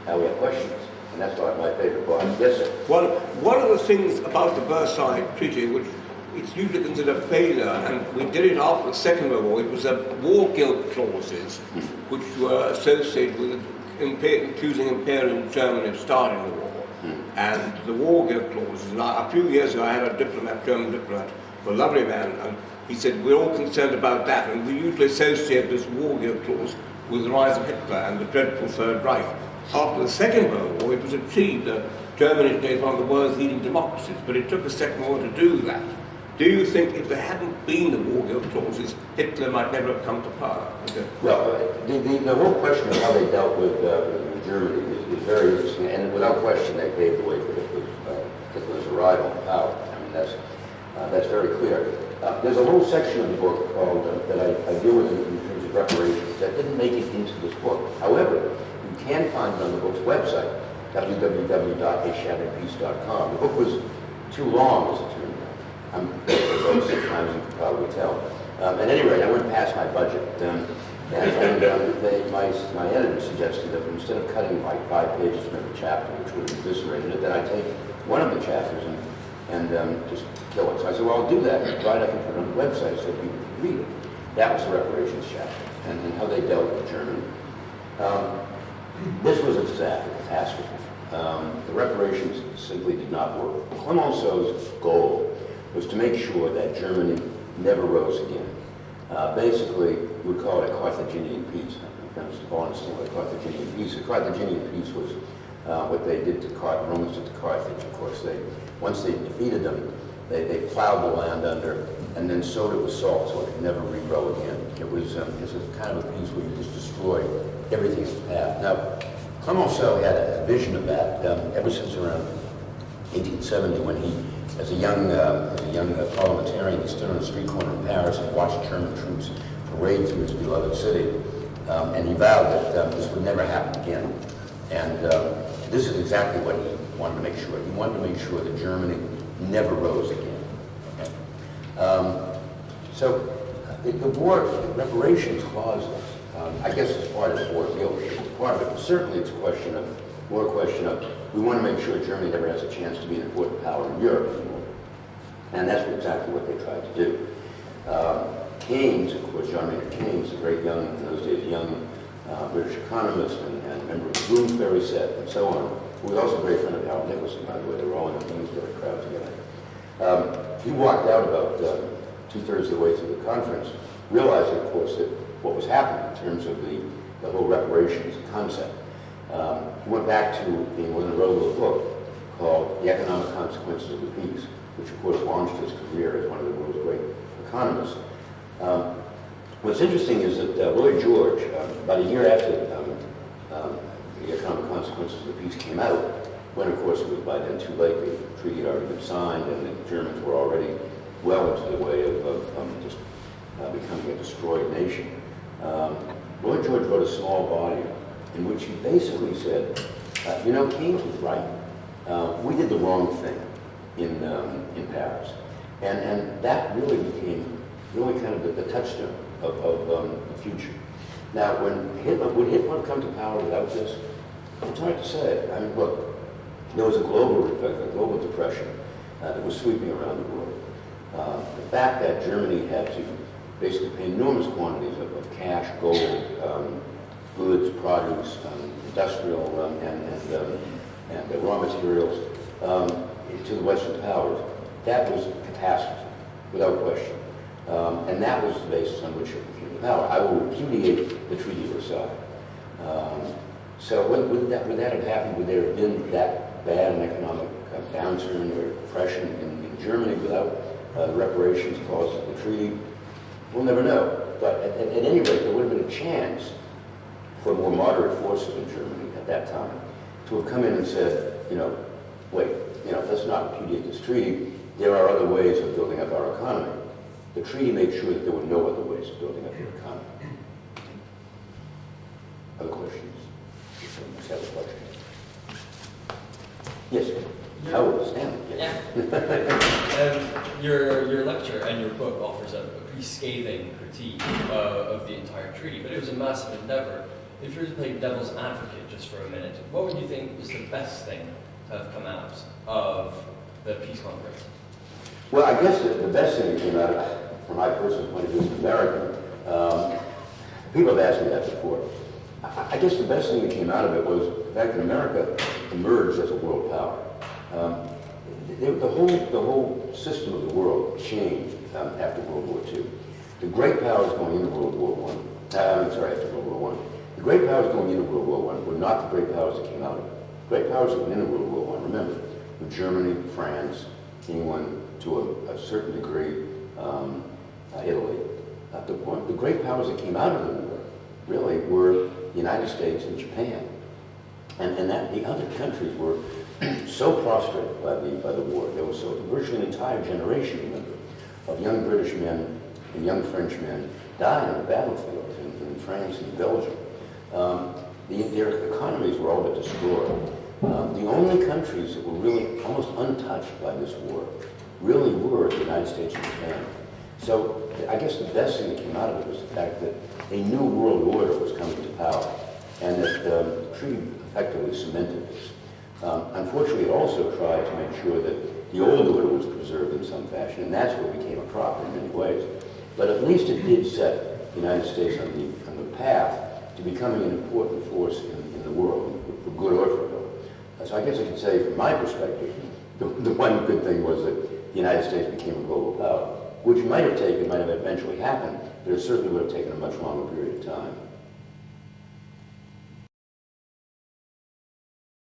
Now we have questions, and that's my favorite part. Yes, sir. Well, one of the things about the Versailles Treaty, which it's usually considered a failure, and we did it after the Second World War, it was the war guilt clauses, which were associated with accusing Imperial Germany of starting the war. And the war guilt clauses, and a few years ago I had a German diplomat, a lovely man, and he said, we're all concerned about that, and we usually associate this war guilt clause with the rise of Hitler and the dreadful Third Reich. After the Second World War, it was achieved that Germany today is one of the world's leading democracies, but it took the Second World War to do that. Do you think if there hadn't been the war guilt clauses, Hitler might never have come to power? Well, the whole question of how they dealt with Germany is very interesting, and without question they paved the way for Hitler's arrival in power. I mean, that's very clear. There's a whole section of the book called, that I deal with in terms of reparations that didn't make it into this book. However, you can find it on the book's website, www.ashatteredpeace.com. The book was too long, as it turned out. Sometimes you can probably tell. At any rate, I went past my budget, my editor suggested that instead of cutting like 5 pages from every chapter, which would have eviscerated it, that I take one of the chapters and just kill it. So I said, well, I'll do that, right? I can put it on the website so people can read it. That was the reparations chapter, and how they dealt with Germany. This was a disaster, catastrophe. The reparations simply did not work. Clemenceau's goal was to make sure that Germany never rose again. Basically, we would call it a Carthaginian peace. Mr. Blouin understand what a Carthaginian peace is. A Carthaginian peace was what they did to Romans did to Carthage. Of course, once they defeated them, they plowed the land under and then sowed it with salt so it could never regrow again. It was a kind of a peace where you just destroyed everything in its path. Now, Clemenceau had a vision of that ever since around 1870, when he, as a young parliamentarian, he stood on a street corner in Paris and watched German troops parade through his beloved city, and he vowed that this would never happen again. And this is exactly what he wanted to make sure. He wanted to make sure that Germany never rose again. Okay? So the war reparations clause, I guess it's part of the war guilt. Part of it, but certainly it's more a question of we want to make sure Germany never has a chance to be an important power in Europe anymore. And that's exactly what they tried to do. Keynes, of course, John Maynard Keynes, a great young, in those days, young British economist and member of the Bloomsbury set and so on, who was also a great friend of Harold Nicholson, by the way. They were all in the Bloomsbury crowd together. He walked out about 2/3 of the way through the conference, realizing, of course, that what was happening in terms of the whole reparations concept. He went back to being one of the wrote a book called The Economic Consequences of the Peace, which of course launched his career as one of the world's great economists. What's interesting is that Lloyd George, about a year after The Economic Consequences of the Peace came out, when of course it was by then too late, the treaty had already been signed and the Germans were already well into the way of just becoming a destroyed nation. Lloyd George wrote a small volume in which he basically said, Keynes was right. We did the wrong thing in Paris. And that really became kind of the touchstone of the future. Now, would Hitler come to power without this? It's hard to say. I mean, look, there was a global depression that was sweeping around the world. The fact that Germany had to basically pay enormous quantities of cash, gold, goods, produce, industrial and raw materials to the Western powers, that was a catastrophe, without question. And that was the basis on which it came to power. I will repudiate the Treaty of Versailles. So would that have happened? Would there have been that bad an economic downturn or depression in Germany without the reparations clause of the treaty? We'll never know. But at any rate, there would have been a chance for more moderate forces in Germany at that time to have come in and said, wait, let's not repudiate this treaty. There are other ways of building up our economy. The treaty made sure that there were no other ways of building up your economy. Other questions? Let's have a question. Yes. Yeah. Oh, Stanley. Yeah. Your lecture and your book offers a pretty scathing critique of the entire treaty, but it was a massive endeavor. if you were to play devil's advocate just for a minute, what would you think was the best thing to have come out of the peace conference? Well, I guess the best thing that came out of it, from my personal point of view as an American, people have asked me that before. I guess the best thing that came out of it was the fact that America emerged as a world power. The whole system of the world changed after World War II. The great powers going into World War after World War I. The great powers going into World War I were not the great powers that came out of it. The great powers that went into World War I, remember, were Germany, France, England, to a certain degree, Italy. The great powers that came out of the war really were the United States and Japan. And that the other countries were so prostrated by the war. There was virtually an entire generation, remember, of young British men and young French men died on the battlefield in France and Belgium. Their economies were all but destroyed. The only countries that were really almost untouched by this war really were the United States and Japan. So I guess the best thing that came out of it was the fact that a new world order was coming to power, and that the treaty effectively cemented this. Unfortunately, it also tried to make sure that the old order was preserved in some fashion, and that's what became a crop in many ways. But at least it did set the United States on the path to becoming an important force in the world, for good or for ill. So I guess I could say, from my perspective, the one good thing was that the United States became a global power, which might have eventually happened, but it certainly would have taken a much longer period of time.